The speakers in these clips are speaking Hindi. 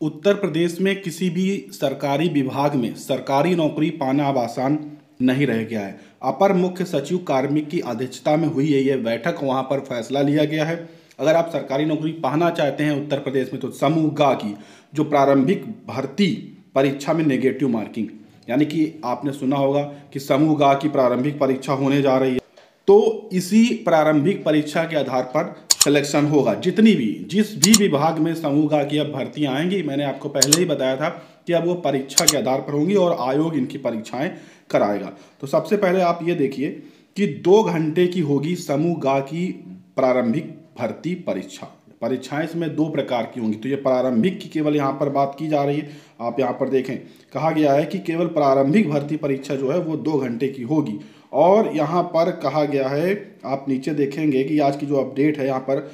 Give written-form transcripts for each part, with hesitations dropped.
उत्तर प्रदेश में किसी भी सरकारी विभाग में सरकारी नौकरी पाना अब आसान नहीं रह गया है। अपर मुख्य सचिव कार्मिक की अध्यक्षता में हुई है यह बैठक, वहां पर फैसला लिया गया है। अगर आप सरकारी नौकरी पाना चाहते हैं उत्तर प्रदेश में तो समूह ग की जो प्रारंभिक भर्ती परीक्षा में नेगेटिव मार्किंग, यानी कि आपने सुना होगा कि समूह ग की प्रारंभिक परीक्षा होने जा रही है, तो इसी प्रारंभिक परीक्षा के आधार पर सिलेक्शन होगा। जिस भी विभाग में समूह ग की अब भर्तियां आएंगी, मैंने आपको पहले ही बताया था कि अब वो परीक्षा के आधार पर होंगी और आयोग इनकी परीक्षाएं कराएगा। तो सबसे पहले आप ये देखिए कि 2 घंटे की होगी समूह ग की प्रारंभिक भर्ती परीक्षाएं इसमें 2 प्रकार की होंगी। तो ये प्रारंभिक की केवल यहाँ पर बात की जा रही है। आप यहाँ पर देखें, कहा गया है कि केवल प्रारंभिक भर्ती परीक्षा जो है वो 2 घंटे की होगी। और यहाँ पर कहा गया है, आप नीचे देखेंगे कि आज की जो अपडेट है, यहाँ पर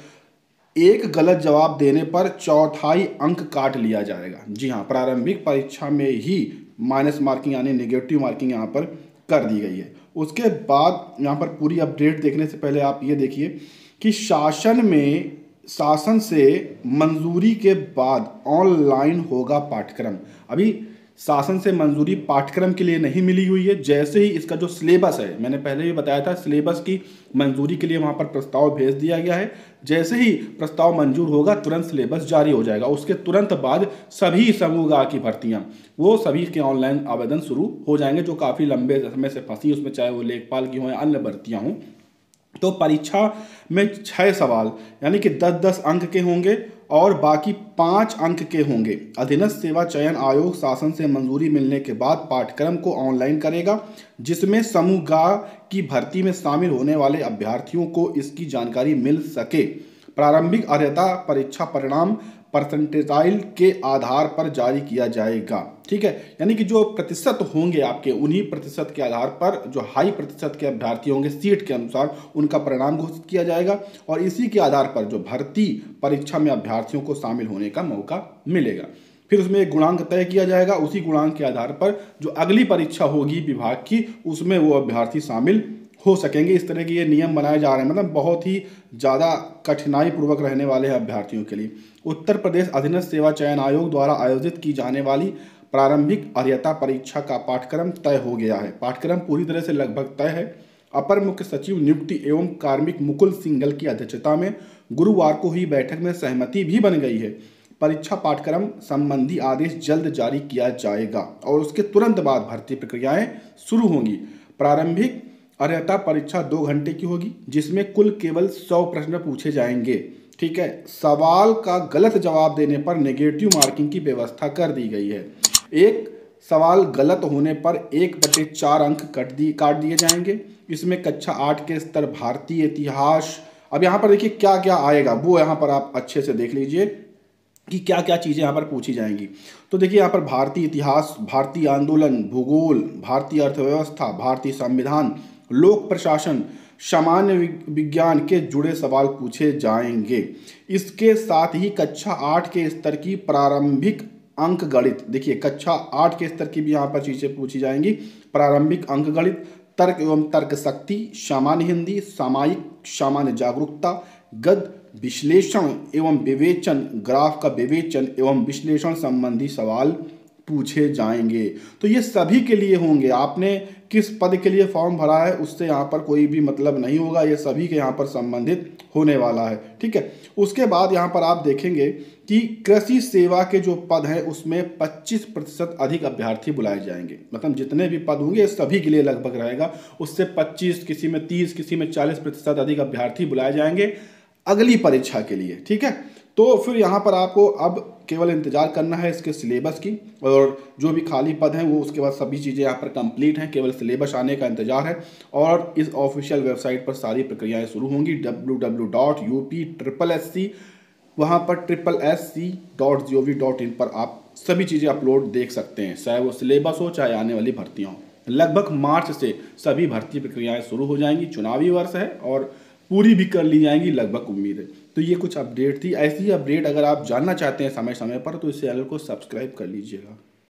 एक गलत जवाब देने पर 1/4 अंक काट लिया जाएगा। जी हाँ, प्रारंभिक परीक्षा में ही माइनस मार्किंग यानी नेगेटिव मार्किंग यहाँ पर कर दी गई है। उसके बाद यहाँ पर पूरी अपडेट देखने से पहले आप ये देखिए कि शासन से मंजूरी के बाद ऑनलाइन होगा पाठ्यक्रम। अभी शासन से मंजूरी पाठ्यक्रम के लिए नहीं मिली हुई है। जैसे ही इसका जो सिलेबस है, मैंने पहले भी बताया था, सिलेबस की मंजूरी के लिए वहां पर प्रस्ताव भेज दिया गया है। जैसे ही प्रस्ताव मंजूर होगा तुरंत सिलेबस जारी हो जाएगा। उसके तुरंत बाद सभी समूह ग की भर्तियां, वो सभी के ऑनलाइन आवेदन शुरू हो जाएंगे जो काफ़ी लंबे समय से फंसी उसमें, चाहे वो लेखपाल की हों या अन्य भर्तियां हों। तो परीक्षा में 6 सवाल यानी कि 10-10 अंक के होंगे और बाकी 5 अंक के होंगे। अधीनस्थ सेवा चयन आयोग शासन से मंजूरी मिलने के बाद पाठ्यक्रम को ऑनलाइन करेगा, जिसमें समूह ग की भर्ती में शामिल होने वाले अभ्यर्थियों को इसकी जानकारी मिल सके। प्रारंभिक अर्हता परीक्षा परिणाम परसेंटाइल के आधार पर जारी किया जाएगा। ठीक है, यानी कि जो प्रतिशत होंगे आपके, उन्हीं प्रतिशत के आधार पर जो हाई प्रतिशत के अभ्यर्थी होंगे सीट के अनुसार उनका परिणाम घोषित किया जाएगा और इसी के आधार पर जो भर्ती परीक्षा में अभ्यर्थियों को शामिल होने का मौका मिलेगा। फिर उसमें एक गुणांक तय किया जाएगा, उसी गुणांक के आधार पर जो अगली परीक्षा होगी विभाग की उसमें वो अभ्यर्थी शामिल हो सकेंगे। इस तरह के ये नियम बनाए जा रहे हैं, मतलब बहुत ही ज़्यादा कठिनाई पूर्वक रहने वाले हैं अभ्यर्थियों के लिए। उत्तर प्रदेश अधीनस्थ सेवा चयन आयोग द्वारा आयोजित की जाने वाली प्रारंभिक अर्हता परीक्षा का पाठ्यक्रम तय हो गया है। पाठ्यक्रम पूरी तरह से लगभग तय है। अपर मुख्य सचिव नियुक्ति एवं कार्मिक मुकुल सिंघल की अध्यक्षता में गुरुवार को हुई बैठक में सहमति भी बन गई है। परीक्षा पाठ्यक्रम संबंधी आदेश जल्द जारी किया जाएगा और उसके तुरंत बाद भर्ती प्रक्रियाएं शुरू होंगी। प्रारंभिक अर्हता परीक्षा 2 घंटे की होगी, जिसमें कुल केवल 100 प्रश्न पूछे जाएंगे। ठीक है, सवाल का गलत जवाब देने पर नेगेटिव मार्किंग की व्यवस्था कर दी गई है। एक सवाल गलत होने पर 1/4 अंक काट दिए जाएंगे। इसमें कक्षा 8 के स्तर भारतीय इतिहास, अब यहाँ पर देखिए क्या क्या आएगा वो यहाँ पर आप अच्छे से देख लीजिए कि क्या क्या चीज़ें यहाँ पर पूछी जाएंगी। तो देखिए यहाँ पर भारतीय इतिहास, भारतीय आंदोलन, भूगोल, भारतीय अर्थव्यवस्था, भारतीय संविधान, लोक प्रशासन, सामान्य विज्ञान के जुड़े सवाल पूछे जाएंगे। इसके साथ ही कक्षा 8 के स्तर की प्रारंभिक अंक गणित, देखिए कक्षा 8 के स्तर की भी यहाँ पर चीज़ें पूछी जाएंगी। प्रारंभिक अंक गणित, तर्क एवं तर्क शक्ति, सामान्य हिंदी, सामायिक सामान्य जागरूकता, गद्य विश्लेषण एवं विवेचन, ग्राफ का विवेचन एवं विश्लेषण संबंधी सवाल पूछे जाएंगे। तो ये सभी के लिए होंगे। आपने किस पद के लिए फॉर्म भरा है उससे यहाँ पर कोई भी मतलब नहीं होगा, ये सभी के यहाँ पर संबंधित होने वाला है। ठीक है, उसके बाद यहाँ पर आप देखेंगे कि कृषि सेवा के जो पद हैं उसमें 25% अधिक अभ्यर्थी बुलाए जाएंगे। मतलब जितने भी पद होंगे सभी के लिए लगभग रहेगा, उससे 25, किसी में 30, किसी में 40% अधिक अभ्यर्थी बुलाए जाएंगे अगली परीक्षा के लिए। ठीक है, तो फिर यहाँ पर आपको अब केवल इंतजार करना है इसके सिलेबस की, और जो भी खाली पद हैं वो उसके बाद सभी चीज़ें यहाँ पर कंप्लीट हैं, केवल सिलेबस आने का इंतजार है। और इस ऑफिशियल वेबसाइट पर सारी प्रक्रियाएं शुरू होंगी www.up-SSC, वहाँ पर SSC.gov.in पर आप सभी चीज़ें अपलोड देख सकते हैं, चाहे वो सिलेबस हो चाहे आने वाली भर्तियाँ हो। लगभग मार्च से सभी भर्ती प्रक्रियाएँ शुरू हो जाएंगी। चुनावी वर्ष है और पूरी भी कर ली जाएंगी लगभग, उम्मीद है। तो ये कुछ अपडेट थी। ऐसी अपडेट अगर आप जानना चाहते हैं समय समय पर तो इस चैनल को सब्सक्राइब कर लीजिएगा।